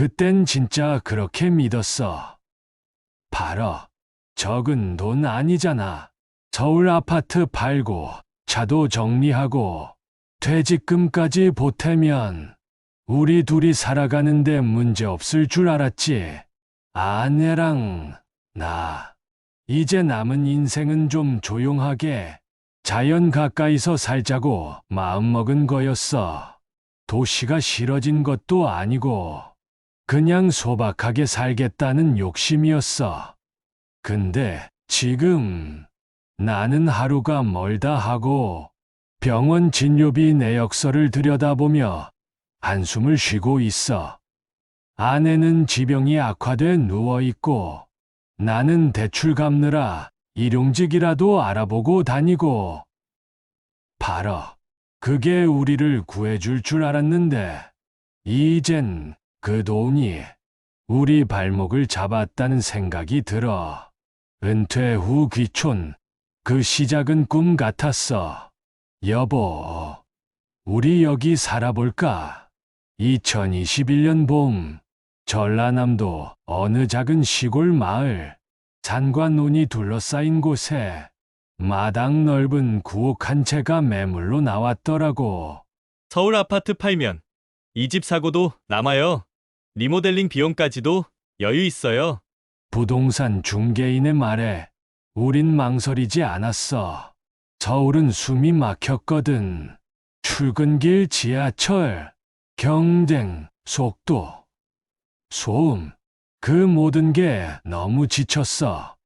그땐 진짜 그렇게 믿었어. 팔어. 적은 돈 아니잖아. 서울 아파트 팔고 차도 정리하고 퇴직금까지 보태면 우리 둘이 살아가는데 문제 없을 줄 알았지. 아내랑 나. 이제 남은 인생은 좀 조용하게 자연 가까이서 살자고 마음먹은 거였어. 도시가 싫어진 것도 아니고 그냥 소박하게 살겠다는 욕심이었어. 근데 지금 나는 하루가 멀다 하고 병원 진료비 내역서를 들여다보며 한숨을 쉬고 있어. 아내는 지병이 악화돼 누워있고 나는 대출 갚느라 일용직이라도 알아보고 다니고. 팔어. 그게 우리를 구해줄 줄 알았는데 이젠 그 돈이 우리 발목을 잡았다는 생각이 들어. 은퇴 후 귀촌, 그 시작은 꿈 같았어. 여보, 우리 여기 살아볼까? 2021년 봄, 전라남도 어느 작은 시골 마을, 산과 논이 둘러싸인 곳에 마당 넓은 구옥 한 채가 매물로 나왔더라고. 서울 아파트 팔면 이 집 사고도 남아요. 리모델링 비용까지도 여유 있어요. 부동산 중개인의 말에 우린 망설이지 않았어. 서울은 숨이 막혔거든. 출근길, 지하철, 경쟁, 속도, 소음, 그 모든 게 너무 지쳤어.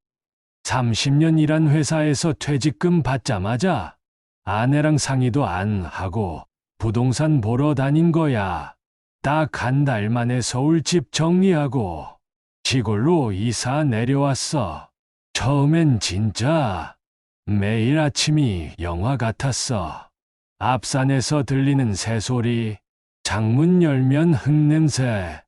30년 일한 회사에서 퇴직금 받자마자 아내랑 상의도 안 하고 부동산 보러 다닌 거야. 딱 한 달 만에 서울집 정리하고 시골로 이사 내려왔어. 처음엔 진짜 매일 아침이 영화 같았어. 앞산에서 들리는 새소리, 창문 열면 흙냄새,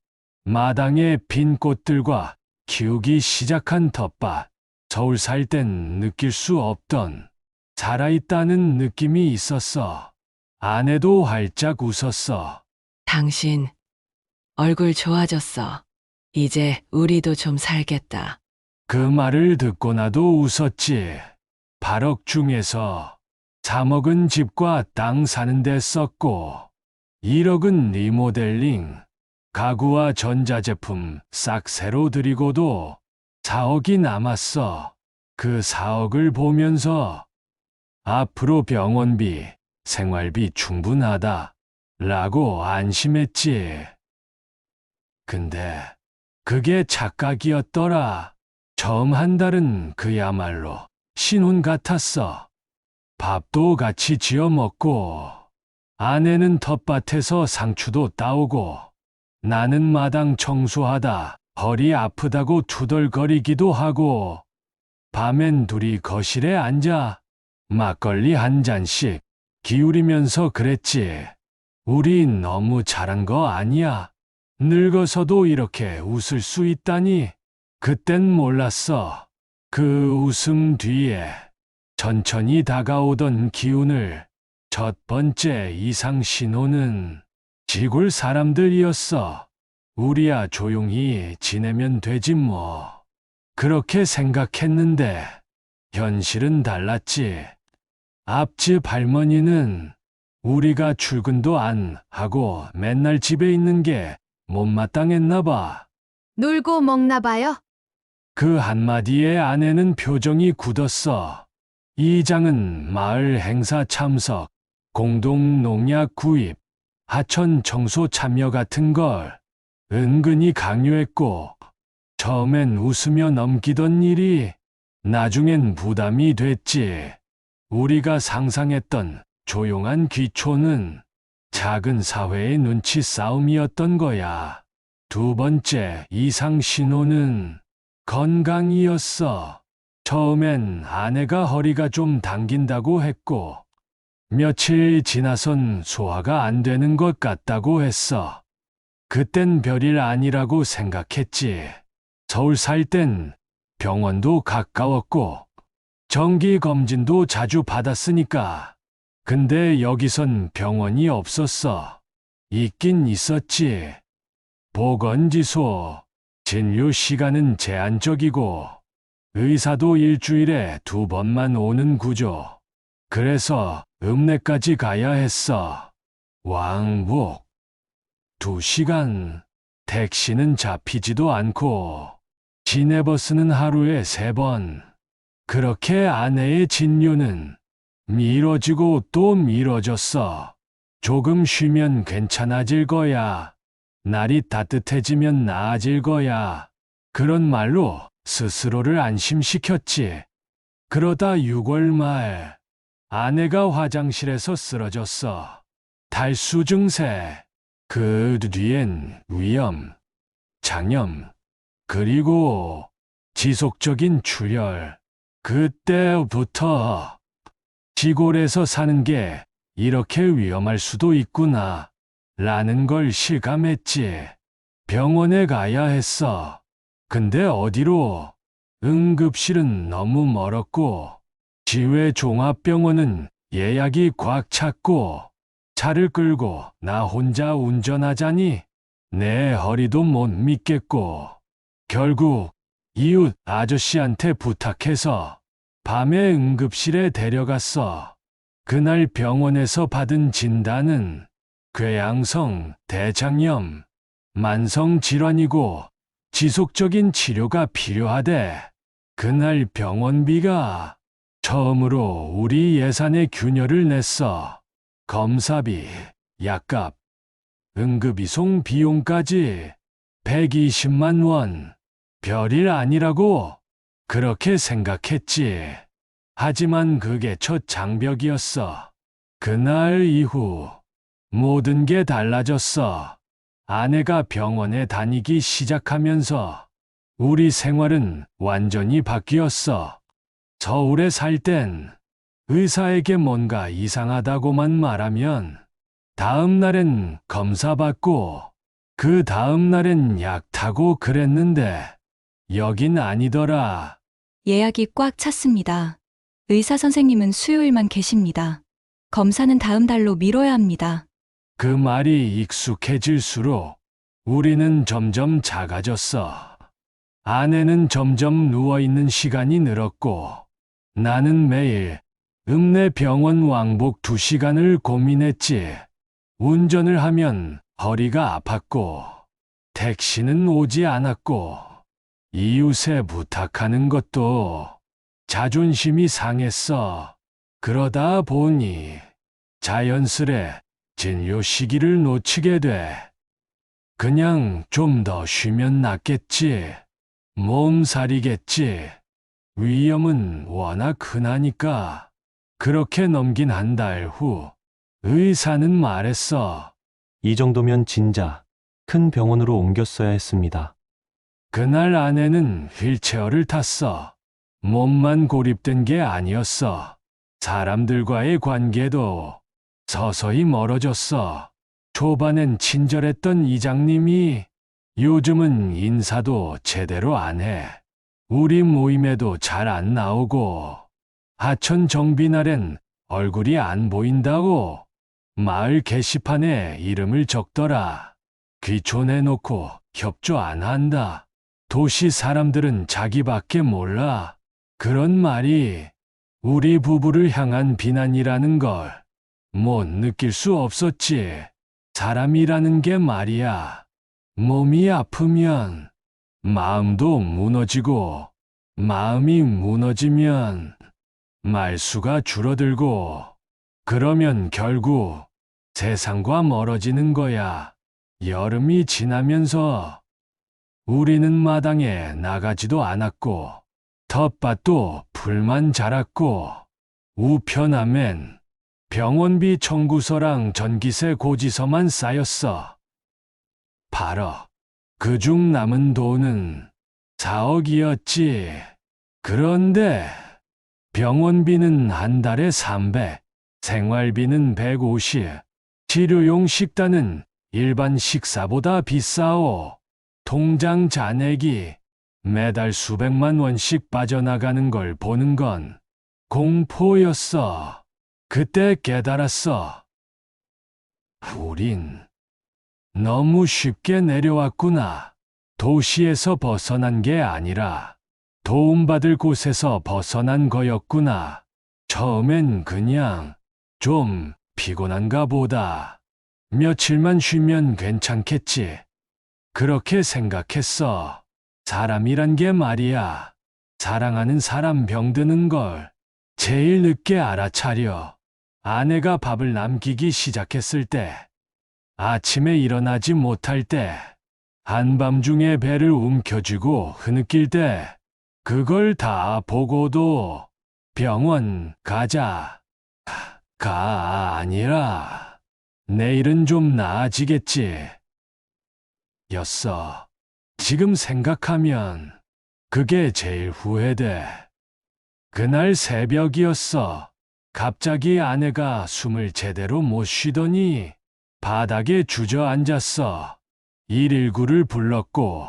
마당에 핀 꽃들과 키우기 시작한 텃밭. 서울 살 땐 느낄 수 없던 살아있다는 느낌이 있었어. 아내도 활짝 웃었어. 당신 얼굴 좋아졌어. 이제 우리도 좀 살겠다. 그 말을 듣고 나도 웃었지. 8억 중에서 3억은 집과 땅 사는 데 썼고 1억은 리모델링, 가구와 전자제품 싹 새로 들이고도 4억이 남았어. 그 4억을 보면서 앞으로 병원비, 생활비 충분하다 라고 안심했지. 근데 그게 착각이었더라. 처음 한 달은 그야말로 신혼 같았어. 밥도 같이 지어 먹고 아내는 텃밭에서 상추도 따오고 나는 마당 청소하다 허리 아프다고 투덜거리기도 하고 밤엔 둘이 거실에 앉아 막걸리 한 잔씩 기울이면서 그랬지. 우리 너무 잘한 거 아니야? 늙어서도 이렇게 웃을 수 있다니. 그땐 몰랐어. 그 웃음 뒤에 천천히 다가오던 기운을. 첫 번째 이상 신호는 시골 사람들이었어. 우리야 조용히 지내면 되지 뭐. 그렇게 생각했는데 현실은 달랐지. 앞집 할머니는 우리가 출근도 안 하고 맨날 집에 있는 게 못마땅했나 봐. 놀고 먹나 봐요. 그 한마디에 아내는 표정이 굳었어. 이장은 마을 행사 참석, 공동 농약 구입, 하천 청소 참여 같은 걸 은근히 강요했고, 처음엔 웃으며 넘기던 일이 나중엔 부담이 됐지. 우리가 상상했던 조용한 귀촌은 작은 사회의 눈치 싸움이었던 거야. 두 번째 이상 신호는 건강이었어. 처음엔 아내가 허리가 좀 당긴다고 했고, 며칠 지나선 소화가 안 되는 것 같다고 했어. 그땐 별일 아니라고 생각했지. 서울 살 땐 병원도 가까웠고, 정기 검진도 자주 받았으니까. 근데 여기선 병원이 없었어. 있긴 있었지. 보건지소, 진료 시간은 제한적이고 의사도 일주일에 2번만 오는 구조. 그래서 읍내까지 가야 했어. 왕복 2시간. 택시는 잡히지도 않고 시내버스는 하루에 3번. 그렇게 아내의 진료는 미뤄지고 또 미뤄졌어. 조금 쉬면 괜찮아질 거야. 날이 따뜻해지면 나아질 거야. 그런 말로 스스로를 안심시켰지. 그러다 6월 말 아내가 화장실에서 쓰러졌어. 탈수 증세. 그 뒤엔 위염, 장염, 그리고 지속적인 출혈. 그때부터 시골에서 사는 게 이렇게 위험할 수도 있구나 라는 걸 실감했지. 병원에 가야 했어. 근데 어디로? 응급실은 너무 멀었고 지회 종합병원은 예약이 꽉 찼고 차를 끌고 나 혼자 운전하자니 내 허리도 못 믿겠고 결국 이웃 아저씨한테 부탁해서 밤에 응급실에 데려갔어. 그날 병원에서 받은 진단은 궤양성 대장염, 만성 질환이고 지속적인 치료가 필요하대. 그날 병원비가 처음으로 우리 예산의 균열을 냈어. 검사비, 약값, 응급이송 비용까지 120만 원. 별일 아니라고 그렇게 생각했지. 하지만 그게 첫 장벽이었어. 그날 이후 모든 게 달라졌어. 아내가 병원에 다니기 시작하면서 우리 생활은 완전히 바뀌었어. 서울에 살 땐 의사에게 뭔가 이상하다고만 말하면 다음 날엔 검사 받고 그 다음 날엔 약 타고 그랬는데 여긴 아니더라. 예약이 꽉 찼습니다. 의사 선생님은 수요일만 계십니다. 검사는 다음 달로 미뤄야 합니다. 그 말이 익숙해질수록 우리는 점점 작아졌어. 아내는 점점 누워있는 시간이 늘었고 나는 매일 읍내 병원 왕복 2시간을 고민했지. 운전을 하면 허리가 아팠고 택시는 오지 않았고 이웃에 부탁하는 것도 자존심이 상했어. 그러다 보니 자연스레 진료 시기를 놓치게 돼. 그냥 좀 더 쉬면 낫겠지. 몸살이겠지. 위험은 워낙 흔하니까. 그렇게 넘긴 한 달 후 의사는 말했어. 이 정도면 진짜 큰 병원으로 옮겼어야 했습니다. 그날 아내는 휠체어를 탔어. 몸만 고립된 게 아니었어. 사람들과의 관계도 서서히 멀어졌어. 초반엔 친절했던 이장님이 요즘은 인사도 제대로 안 해. 우리 모임에도 잘 안 나오고 하천 정비날엔 얼굴이 안 보인다고 마을 게시판에 이름을 적더라. 귀촌해놓고 협조 안 한다. 도시 사람들은 자기밖에 몰라. 그런 말이 우리 부부를 향한 비난이라는 걸 못 느낄 수 없었지. 사람이라는 게 말이야. 몸이 아프면 마음도 무너지고 마음이 무너지면 말수가 줄어들고 그러면 결국 세상과 멀어지는 거야. 여름이 지나면서 우리는 마당에 나가지도 않았고 텃밭도 풀만 자랐고 우편함엔 병원비 청구서랑 전기세 고지서만 쌓였어. 8억. 그중 남은 돈은 4억이었지. 그런데 병원비는 한 달에 300, 생활비는 150, 치료용 식단은 일반 식사보다 비싸오. 통장 잔액이 매달 수백만 원씩 빠져나가는 걸 보는 건 공포였어. 그때 깨달았어. 우린 너무 쉽게 내려왔구나. 도시에서 벗어난 게 아니라 도움받을 곳에서 벗어난 거였구나. 처음엔 그냥 좀 피곤한가 보다. 며칠만 쉬면 괜찮겠지. 그렇게 생각했어. 사람이란 게 말이야. 사랑하는 사람 병드는 걸 제일 늦게 알아차려. 아내가 밥을 남기기 시작했을 때, 아침에 일어나지 못할 때, 한밤중에 배를 움켜쥐고 흐느낄 때, 그걸 다 보고도 병원 가자. 가 아니라 내일은 좀 나아지겠지. 였어. 지금 생각하면 그게 제일 후회돼. 그날 새벽이었어. 갑자기 아내가 숨을 제대로 못 쉬더니 바닥에 주저앉았어. 119를 불렀고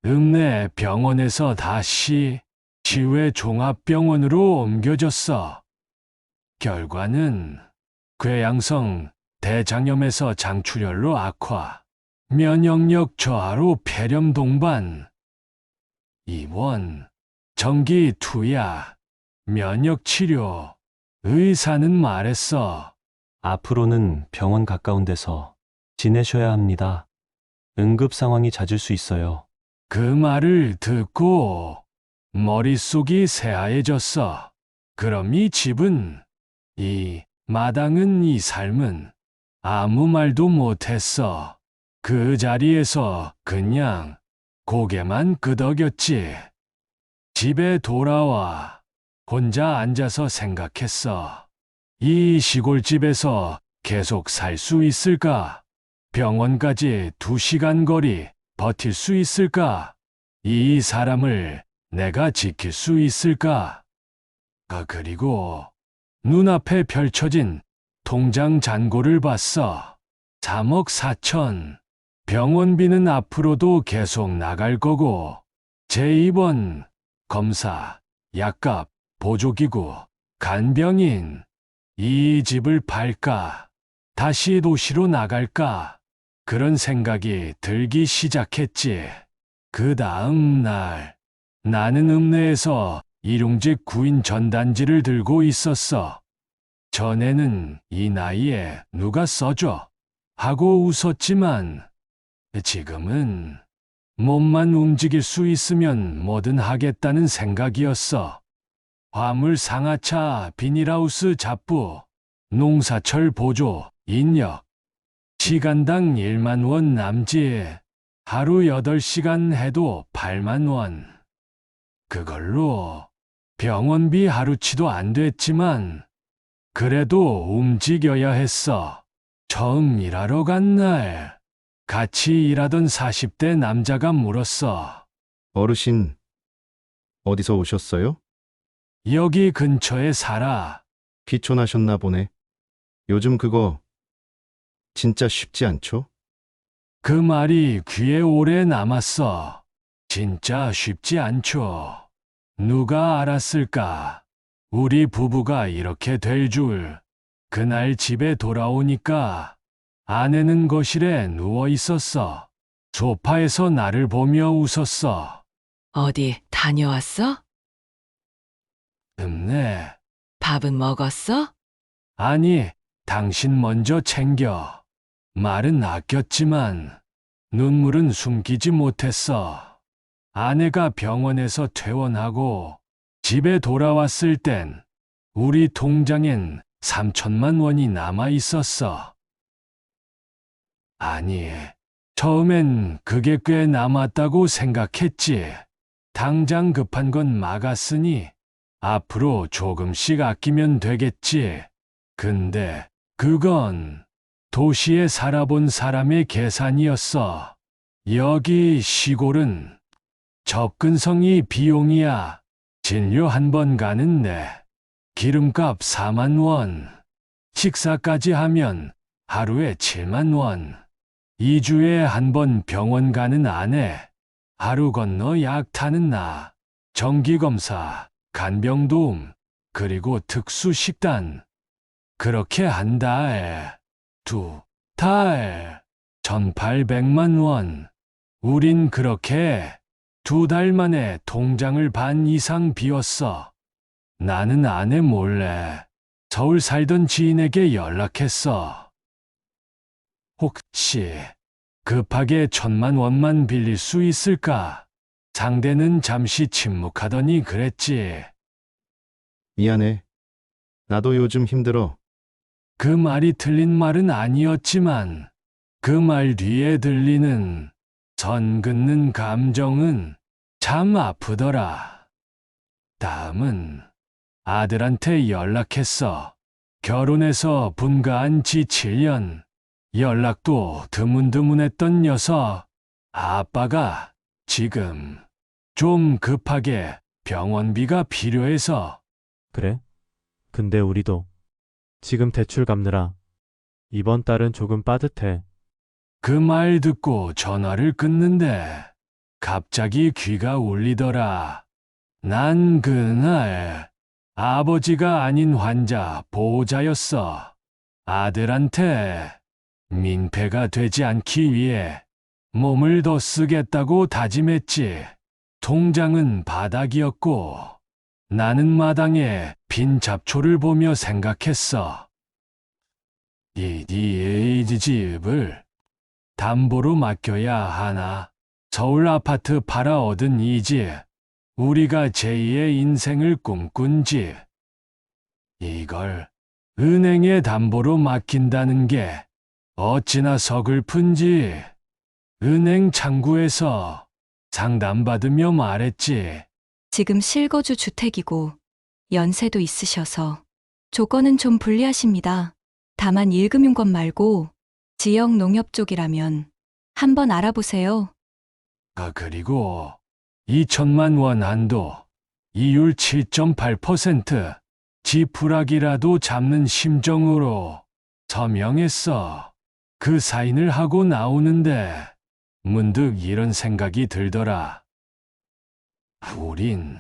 읍내 병원에서 다시 시외 종합병원으로 옮겨졌어. 결과는 궤양성 대장염에서 장출혈로 악화, 면역력 저하로 폐렴 동반, 입원, 정기 투약, 면역 치료. 의사는 말했어. 앞으로는 병원 가까운 데서 지내셔야 합니다. 응급 상황이 잦을 수 있어요. 그 말을 듣고 머릿속이 새하얘졌어. 그럼 이 집은, 이 마당은, 이 삶은 아무 말도 못했어. 그 자리에서 그냥 고개만 끄덕였지. 집에 돌아와 혼자 앉아서 생각했어. 이 시골집에서 계속 살 수 있을까? 병원까지 2시간 거리 버틸 수 있을까? 이 사람을 내가 지킬 수 있을까? 그리고 눈앞에 펼쳐진 통장 잔고를 봤어. 3억 4천. 병원비는 앞으로도 계속 나갈 거고, 재입원, 검사, 약값, 보조기구, 간병인. 이 집을 팔까? 다시 도시로 나갈까? 그런 생각이 들기 시작했지. 그 다음 날, 나는 읍내에서 일용직 구인 전단지를 들고 있었어. 전에는 이 나이에 누가 써줘? 하고 웃었지만, 지금은 몸만 움직일 수 있으면 뭐든 하겠다는 생각이었어. 화물 상하차, 비닐하우스 잡부, 농사철 보조, 인력. 시간당 1만 원 남지. 하루 8시간 해도 8만 원. 그걸로 병원비 하루치도 안 됐지만 그래도 움직여야 했어. 처음 일하러 간 날 같이 일하던 40대 남자가 물었어. 어르신, 어디서 오셨어요? 여기 근처에 살아. 귀촌하셨나 보네. 요즘 그거 진짜 쉽지 않죠? 그 말이 귀에 오래 남았어. 진짜 쉽지 않죠. 누가 알았을까? 우리 부부가 이렇게 될 줄. 그날 집에 돌아오니까 아내는 거실에 누워 있었어. 소파에서 나를 보며 웃었어. 어디 다녀왔어? 네. 밥은 먹었어? 아니, 당신 먼저 챙겨. 말은 아꼈지만 눈물은 숨기지 못했어. 아내가 병원에서 퇴원하고 집에 돌아왔을 땐 우리 통장엔 3천만 원이 남아 있었어. 아니, 처음엔 그게 꽤 남았다고 생각했지. 당장 급한 건 막았으니 앞으로 조금씩 아끼면 되겠지. 근데 그건 도시에 살아본 사람의 계산이었어. 여기 시골은 접근성이 비용이야. 진료 한 번 가는데 기름값 4만 원. 식사까지 하면 하루에 7만 원. 2주에 한 번 병원 가는 아내. 하루 건너 약 타는 나. 정기검사, 간병도움, 그리고 특수식단. 그렇게 한 달, 2달. 1,800만 원. 우린 그렇게 2달 만에 통장을 반 이상 비웠어. 나는 아내 몰래 서울 살던 지인에게 연락했어. 혹시 급하게 1,000만 원만 빌릴 수 있을까? 상대는 잠시 침묵하더니 그랬지. 미안해. 나도 요즘 힘들어. 그 말이 틀린 말은 아니었지만 그 말 뒤에 들리는 선 긋는 감정은 참 아프더라. 다음은 아들한테 연락했어. 결혼해서 분가한 지 7년. 연락도 드문드문했던 녀석. 아빠가 지금 좀 급하게 병원비가 필요해서. 그래? 근데 우리도 지금 대출 갚느라 이번 달은 조금 빠듯해. 그 말 듣고 전화를 끊는데 갑자기 귀가 울리더라. 난 그날 아버지가 아닌 환자 보호자였어. 아들한테 민폐가 되지 않기 위해 몸을 더 쓰겠다고 다짐했지. 통장은 바닥이었고 나는 마당에 빈 잡초를 보며 생각했어. 이 집을 담보로 맡겨야 하나? 서울 아파트 팔아 얻은 이 집, 우리가 제2의 인생을 꿈꾼 집. 이걸 은행에 담보로 맡긴다는 게 어찌나 서글픈지 은행 창구에서 상담받으며 말했지. 지금 실거주 주택이고 연세도 있으셔서 조건은 좀 불리하십니다. 다만 1금융권 말고 지역 농협 쪽이라면 한번 알아보세요. 그리고 2천만 원 한도, 이율 7.8%, 지푸라기라도 잡는 심정으로 서명했어. 그 사인을 하고 나오는데 문득 이런 생각이 들더라. 우린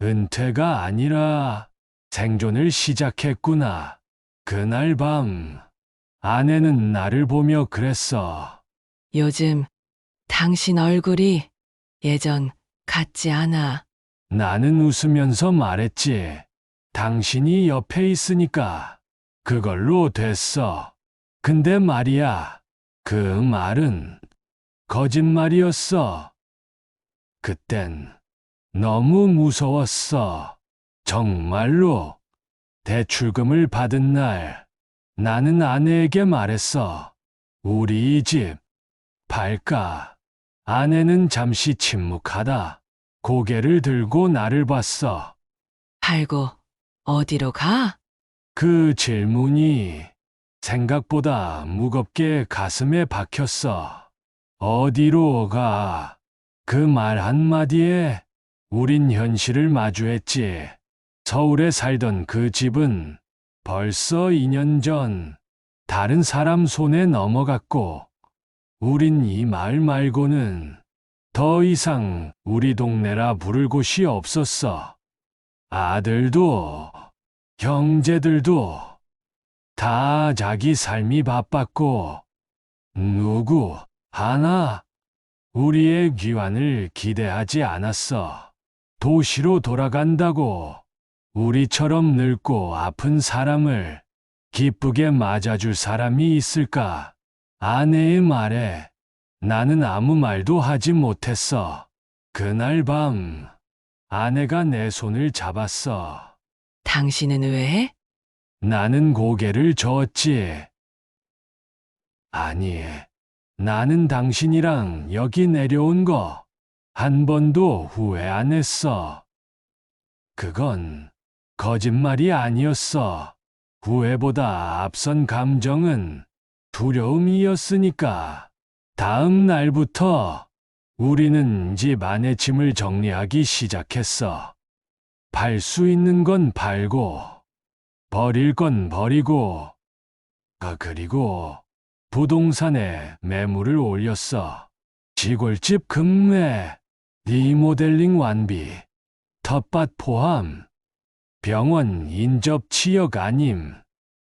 은퇴가 아니라 생존을 시작했구나. 그날 밤 아내는 나를 보며 그랬어. 요즘 당신 얼굴이 예전 같지 않아. 나는 웃으면서 말했지. 당신이 옆에 있으니까 그걸로 됐어. 근데 말이야, 그 말은 거짓말이었어. 그땐 너무 무서웠어. 정말로. 대출금을 받은 날 나는 아내에게 말했어. 우리 이 집 팔까? 아내는 잠시 침묵하다 고개를 들고 나를 봤어. 팔고 어디로 가? 그 질문이 생각보다 무겁게 가슴에 박혔어. 어디로 가? 그 말 한마디에 우린 현실을 마주했지. 서울에 살던 그 집은 벌써 2년 전 다른 사람 손에 넘어갔고, 우린 이 마을 말고는 더 이상 우리 동네라 부를 곳이 없었어. 아들도 형제들도 다 자기 삶이 바빴고 누구 하나 우리의 귀환을 기대하지 않았어. 도시로 돌아간다고 우리처럼 늙고 아픈 사람을 기쁘게 맞아줄 사람이 있을까? 아내의 말에 나는 아무 말도 하지 못했어. 그날 밤 아내가 내 손을 잡았어. 당신은 왜? 나는 고개를 저었지. 아니, 나는 당신이랑 여기 내려온 거 한 번도 후회 안 했어. 그건 거짓말이 아니었어. 후회보다 앞선 감정은 두려움이었으니까. 다음 날부터 우리는 집 안의 짐을 정리하기 시작했어. 팔 수 있는 건 팔고, 버릴 건 버리고, 그리고 부동산에 매물을 올렸어. 시골집 급매, 리모델링 완비, 텃밭 포함, 병원 인접 치역 아님.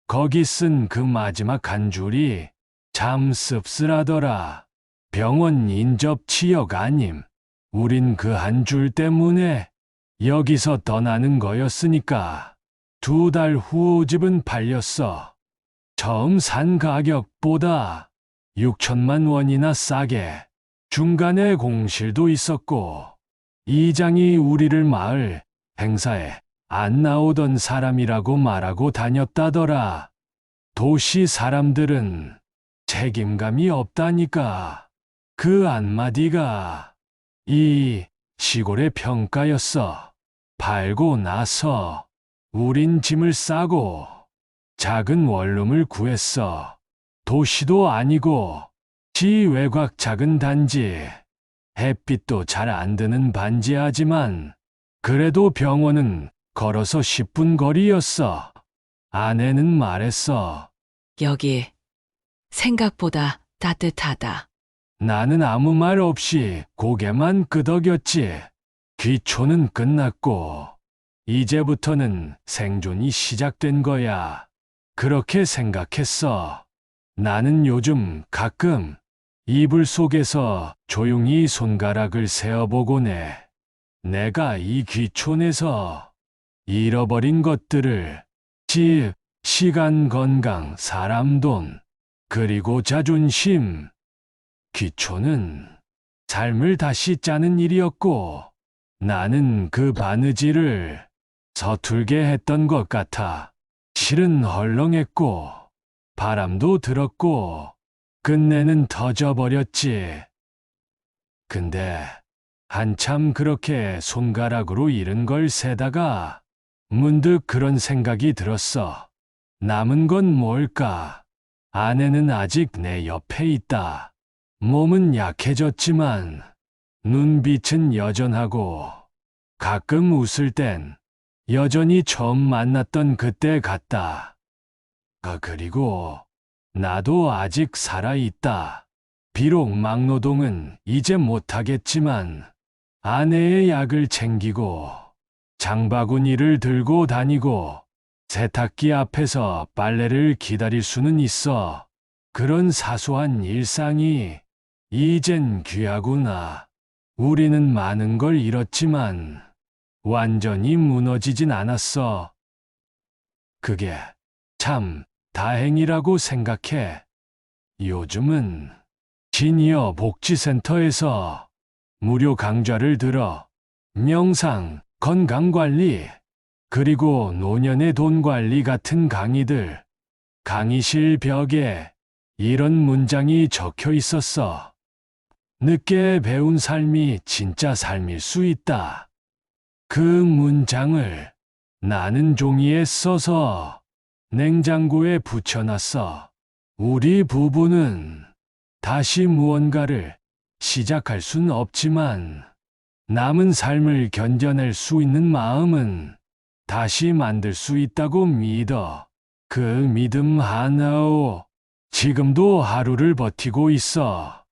거기 쓴 그 마지막 한 줄이 참 씁쓸하더라. 병원 인접 치역 아님. 우린 그 한 줄 때문에 여기서 떠나는 거였으니까. 2달 후 집은 팔렸어. 처음 산 가격보다 6천만 원이나 싸게. 중간에 공실도 있었고, 이장이 우리를 마을 행사에 안 나오던 사람이라고 말하고 다녔다더라. 도시 사람들은 책임감이 없다니까. 그 한마디가 이 시골의 평가였어. 팔고 나서 우린 짐을 싸고 작은 원룸을 구했어. 도시도 아니고 지 외곽 작은 단지. 햇빛도 잘 안 드는 반지하지만 그래도 병원은 걸어서 10분 거리였어. 아내는 말했어. 여기 생각보다 따뜻하다. 나는 아무 말 없이 고개만 끄덕였지. 귀촌은 끝났고 이제부터는 생존이 시작된 거야. 그렇게 생각했어. 나는 요즘 가끔 이불 속에서 조용히 손가락을 세어보곤 해. 내가 이 귀촌에서 잃어버린 것들을 집, 시간, 건강, 사람, 돈, 그리고 자존심. 귀촌은 삶을 다시 짜는 일이었고 나는 그 바느질을 서툴게 했던 것 같아. 실은 헐렁했고 바람도 들었고 끝내는 터져버렸지. 근데 한참 그렇게 손가락으로 이른 걸 세다가 문득 그런 생각이 들었어. 남은 건 뭘까? 아내는 아직 내 옆에 있다. 몸은 약해졌지만 눈빛은 여전하고 가끔 웃을 땐 여전히 처음 만났던 그때 같다. 그리고 나도 아직 살아있다. 비록 막노동은 이제 못하겠지만 아내의 약을 챙기고 장바구니를 들고 다니고 세탁기 앞에서 빨래를 기다릴 수는 있어. 그런 사소한 일상이 이젠 귀하구나. 우리는 많은 걸 잃었지만 완전히 무너지진 않았어. 그게 참 다행이라고 생각해. 요즘은 시니어 복지센터에서 무료 강좌를 들어 명상, 건강관리, 그리고 노년의 돈관리 같은 강의들, 강의실 벽에 이런 문장이 적혀 있었어. 늦게 배운 삶이 진짜 삶일 수 있다. 그 문장을 나는 종이에 써서 냉장고에 붙여놨어. 우리 부부는 다시 무언가를 시작할 순 없지만 남은 삶을 견뎌낼 수 있는 마음은 다시 만들 수 있다고 믿어. 그 믿음 하나로 지금도 하루를 버티고 있어.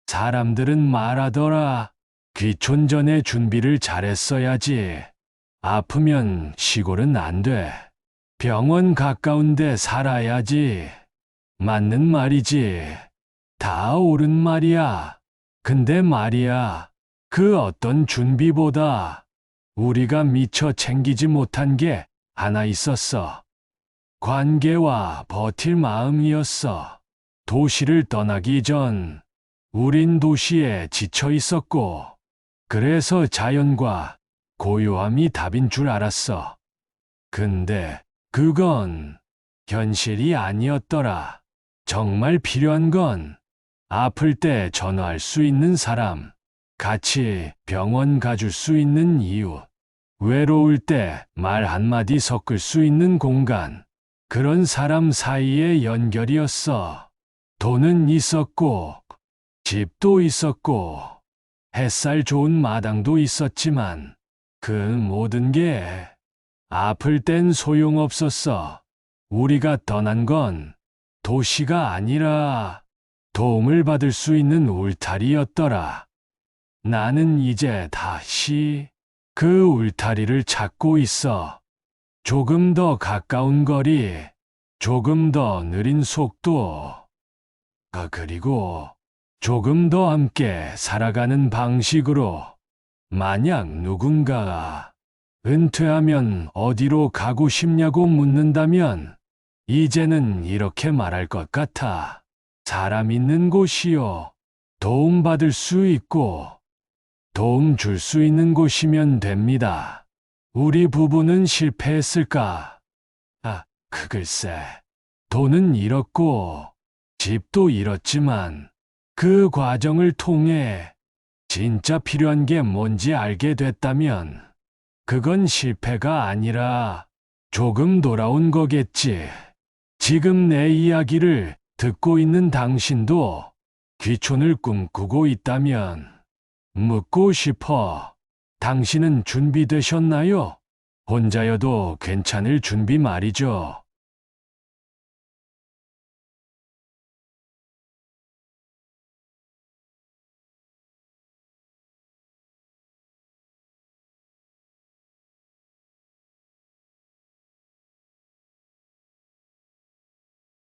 사람들은 말하더라. 귀촌 전에 준비를 잘했어야지. 아프면 시골은 안 돼. 병원 가까운데 살아야지. 맞는 말이지. 다 옳은 말이야. 근데 말이야. 그 어떤 준비보다 우리가 미처 챙기지 못한 게 하나 있었어. 관계와 버틸 마음이었어. 도시를 떠나기 전 우린 도시에 지쳐 있었고, 그래서 자연과 고요함이 답인 줄 알았어. 근데 그건 현실이 아니었더라. 정말 필요한 건 아플 때 전화할 수 있는 사람, 같이 병원 가줄 수 있는 이웃, 외로울 때 말 한마디 섞을 수 있는 공간, 그런 사람 사이의 연결이었어. 돈은 있었고, 집도 있었고, 햇살 좋은 마당도 있었지만, 그 모든 게 아플 땐 소용없었어. 우리가 떠난 건 도시가 아니라 도움을 받을 수 있는 울타리였더라. 나는 이제 다시 그 울타리를 찾고 있어. 조금 더 가까운 거리, 조금 더 느린 속도. 그리고 조금 더 함께 살아가는 방식으로 만약 누군가가 은퇴하면 어디로 가고 싶냐고 묻는다면 이제는 이렇게 말할 것 같아. 사람 있는 곳이요. 도움받을 수 있고 도움 줄 수 있는 곳이면 됩니다. 우리 부부는 실패했을까? 글쎄. 돈은 잃었고 집도 잃었지만 그 과정을 통해 진짜 필요한 게 뭔지 알게 됐다면 그건 실패가 아니라 조금 돌아온 거겠지. 지금 내 이야기를 듣고 있는 당신도 귀촌을 꿈꾸고 있다면 묻고 싶어. 당신은 준비되셨나요? 혼자여도 괜찮을 준비 말이죠.